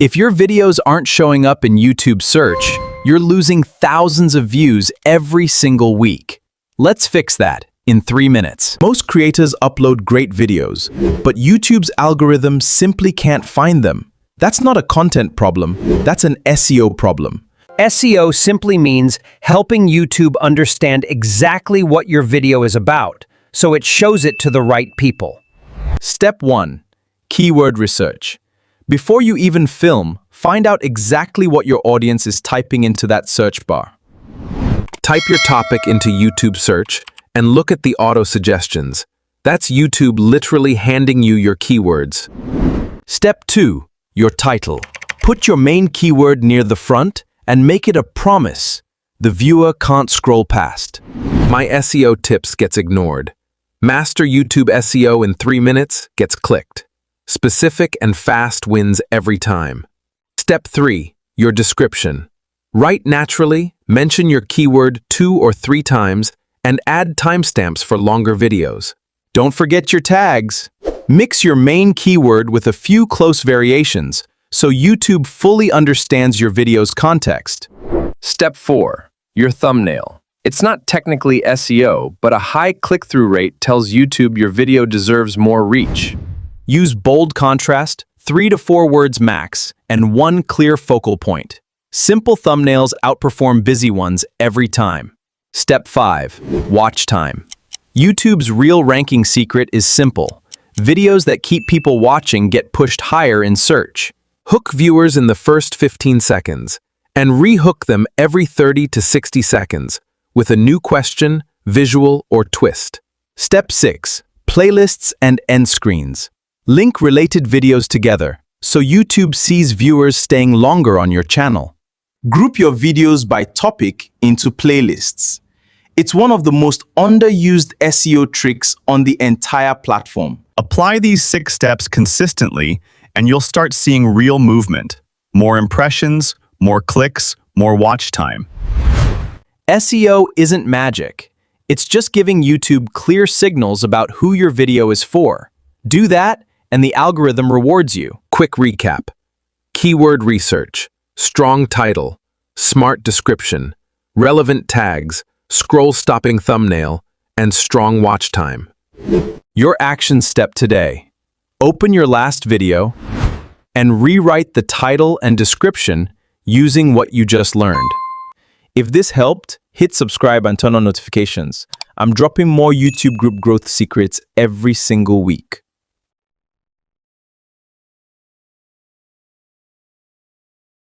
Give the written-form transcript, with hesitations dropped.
If your videos aren't showing up in YouTube search, you're losing thousands of views every single week. Let's fix that in 3 minutes. Most creators upload great videos, but YouTube's algorithm simply can't find them. That's not a content problem, that's an SEO problem. SEO simply means helping YouTube understand exactly what your video is about, so it shows it to the right people. Step 1. Keyword research. Before you even film, find out exactly what your audience is typing into that search bar. Type your topic into YouTube search and look at the auto suggestions. That's YouTube literally handing you your keywords. Step 2. Your title. Put your main keyword near the front and make it a promise the viewer can't scroll past. My SEO tips gets ignored. Master YouTube SEO in 3 minutes gets clicked. Specific and fast wins every time. Step 3. Your description. Write naturally, mention your keyword 2 or 3 times, and add timestamps for longer videos. Don't forget your tags. Mix your main keyword with a few close variations so YouTube fully understands your video's context. Step 4. Your thumbnail. It's not technically SEO, but a high click-through rate tells YouTube your video deserves more reach. Use bold contrast, 3 to 4 words max, and 1 clear focal point. Simple thumbnails outperform busy ones every time. Step 5. Watch time. YouTube's real ranking secret is simple. Videos that keep people watching get pushed higher in search. Hook viewers in the first 15 seconds, and re-hook them every 30 to 60 seconds with a new question, visual, or twist. Step 6. Playlists and end screens. Link related videos together, so YouTube sees viewers staying longer on your channel. Group your videos by topic into playlists. It's one of the most underused SEO tricks on the entire platform. Apply these 6 steps consistently, and you'll start seeing real movement. More impressions, more clicks, more watch time. SEO isn't magic. It's just giving YouTube clear signals about who your video is for. Do that, and the algorithm rewards you. Quick recap. Keyword research, strong title, smart description, relevant tags, scroll-stopping thumbnail, and strong watch time. Your action step today. Open your last video and rewrite the title and description using what you just learned. If this helped, hit subscribe and turn on notifications. I'm dropping more YouTube group growth secrets every single week.